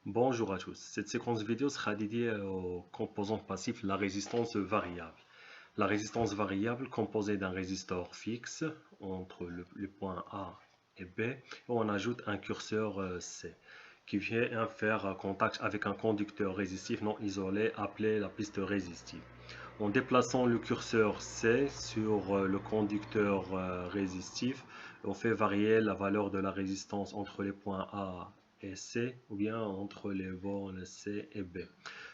Bonjour à tous. Cette séquence vidéo sera dédiée au composant passif, la résistance variable. La résistance variable composée d'un résistor fixe entre le point A et B, et on ajoute un curseur C qui vient faire contact avec un conducteur résistif non isolé appelé la piste résistive. En déplaçant le curseur C sur le conducteur résistif, on fait varier la valeur de la résistance entre les points A et C, ou bien entre les bornes C et B.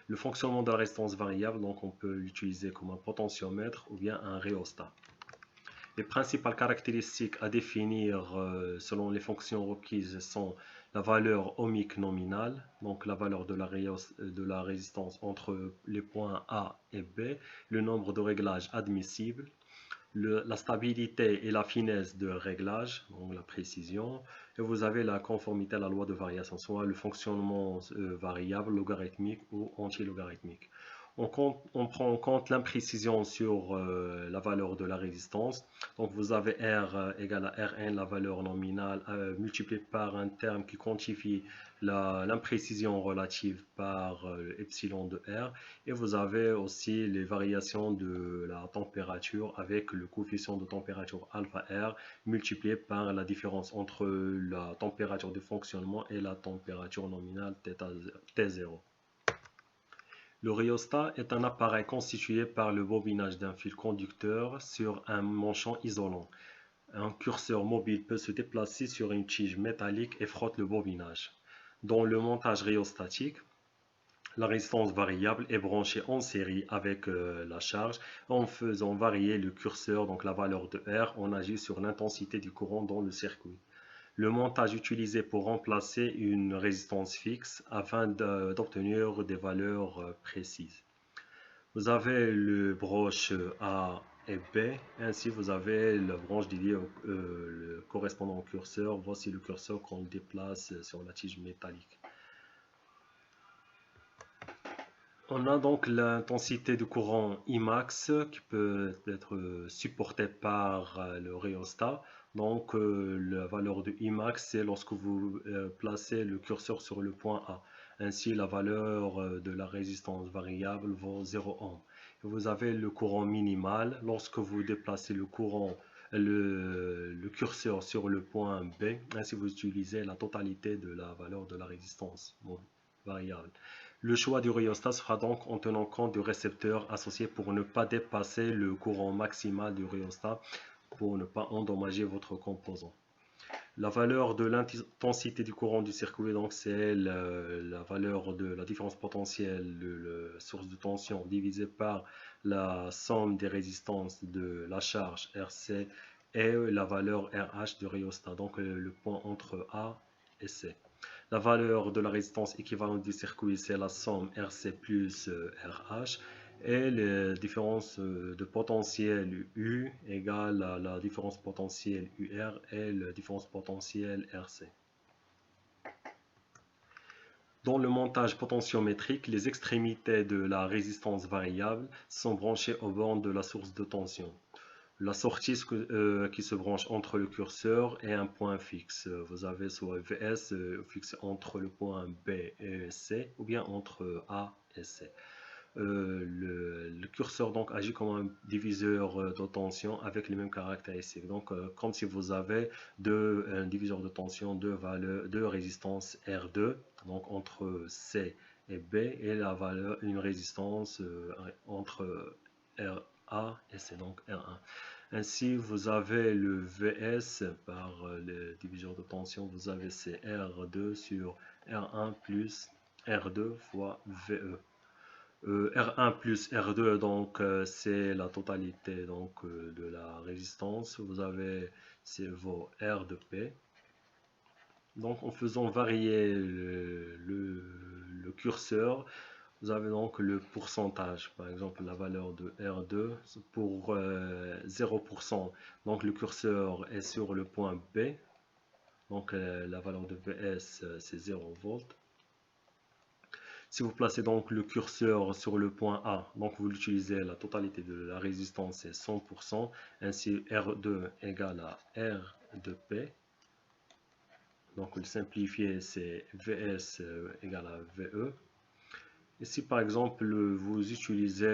Le fonctionnement de la résistance variable, donc on peut l'utiliser comme un potentiomètre ou bien un rhéostat. Les principales caractéristiques à définir selon les fonctions requises sont la valeur ohmique nominale, donc la valeur de la résistance entre les points A et B, le nombre de réglages admissibles, la stabilité et la finesse de réglage, donc la précision, et vous avez la conformité à la loi de variation, soit le fonctionnement variable, logarithmique ou antilogarithmique. On prend en compte l'imprécision sur la valeur de la résistance. Donc vous avez R égale à Rn, la valeur nominale, multipliée par un terme qui quantifie l'imprécision relative par epsilon de R. Et vous avez aussi les variations de la température avec le coefficient de température alpha R multiplié par la différence entre la température de fonctionnement et la température nominale T0. Le rhéostat est un appareil constitué par le bobinage d'un fil conducteur sur un manchon isolant. Un curseur mobile peut se déplacer sur une tige métallique et frotte le bobinage. Dans le montage rhéostatique, la résistance variable est branchée en série avec la charge. En faisant varier le curseur, donc la valeur de R, on agit sur l'intensité du courant dans le circuit. Le montage utilisé pour remplacer une résistance fixe afin d'obtenir des valeurs précises. Vous avez le broche A et B, ainsi vous avez la branche dédiée le correspondant au curseur. Voici le curseur qu'on déplace sur la tige métallique. On a donc l'intensité du courant Imax qui peut être supportée par le rhéostat. Donc la valeur de Imax, c'est lorsque vous placez le curseur sur le point A. Ainsi, la valeur de la résistance variable vaut 0 ohm. Vous avez le courant minimal lorsque vous déplacez le curseur sur le point B. Ainsi, vous utilisez la totalité de la valeur de la résistance variable. Le choix du rhéostat sera donc en tenant compte du récepteur associé pour ne pas dépasser le courant maximal du rhéostat pour ne pas endommager votre composant. La valeur de l'intensité du courant du circuit, donc c'est la valeur de la différence potentielle de la source de tension divisée par la somme des résistances de la charge RC et la valeur RH du rhéostat, donc le point entre A et C. La valeur de la résistance équivalente du circuit, c'est la somme RC plus RH. Et la différence de potentiel U égale à la différence potentielle UR et la différence potentielle RC. Dans le montage potentiométrique, les extrémités de la résistance variable sont branchées aux bornes de la source de tension. La sortie qui se branche entre le curseur et un point fixe. Vous avez soit VS fixe entre le point B et C ou bien entre A et C. Le curseur donc agit comme un diviseur de tension avec les mêmes caractéristiques. Donc, comme si vous avez un diviseur de tension, deux résistances R2, donc entre C et B, et une résistance entre RA et C, donc R1. Ainsi, vous avez le VS par le diviseur de tension, vous avez CR2 sur R1 plus R2 fois VE. R1 plus R2, donc c'est la totalité donc, de la résistance. Vous avez vos R de P. Donc en faisant varier le curseur, vous avez donc le pourcentage. Par exemple, la valeur de R2 pour 0%. Donc le curseur est sur le point B. Donc la valeur de VS c'est 0 volts. Si vous placez donc le curseur sur le point A, donc vous utilisez la totalité de la résistance, c'est 100%. Ainsi, R2 égale à R de P. Donc le simplifié c'est VS égale à VE. Et si par exemple vous utilisez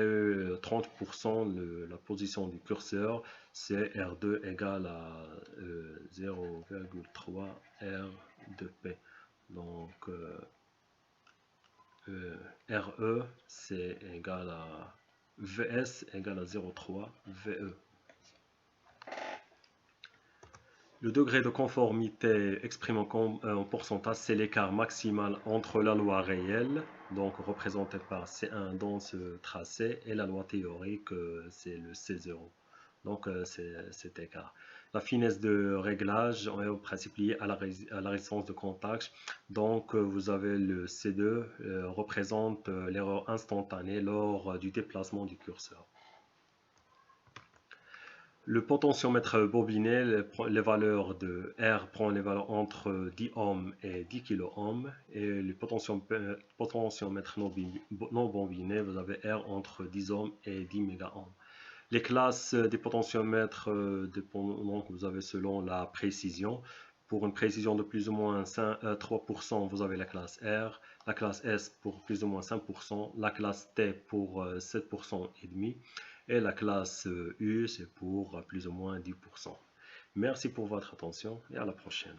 30% la position du curseur, c'est R2 égale à 0,3 R2P. Donc RE c'est égal à VS égale à 0,3 VE. Le degré de conformité exprimé en pourcentage, c'est l'écart maximal entre la loi réelle, donc représentée par C1 dans ce tracé, et la loi théorique, c'est le C0. Donc c'est cet écart. La finesse de réglage est au principe liée à la résistance de contact. Donc vous avez le C2 représente l'erreur instantanée lors du déplacement du curseur. Le potentiomètre bobiné, les valeurs de R prend les valeurs entre 10 ohms et 10 kilo-ohms. Et le potentiomètre non bobiné, vous avez R entre 10 ohms et 10 méga-ohms. Les classes des potentiomètres dépendant que vous avez selon la précision. Pour une précision de plus ou moins 3%, vous avez la classe R, la classe S pour plus ou moins 5%, la classe T pour 7% et demi, et la classe U, c'est pour plus ou moins 10%. Merci pour votre attention et à la prochaine.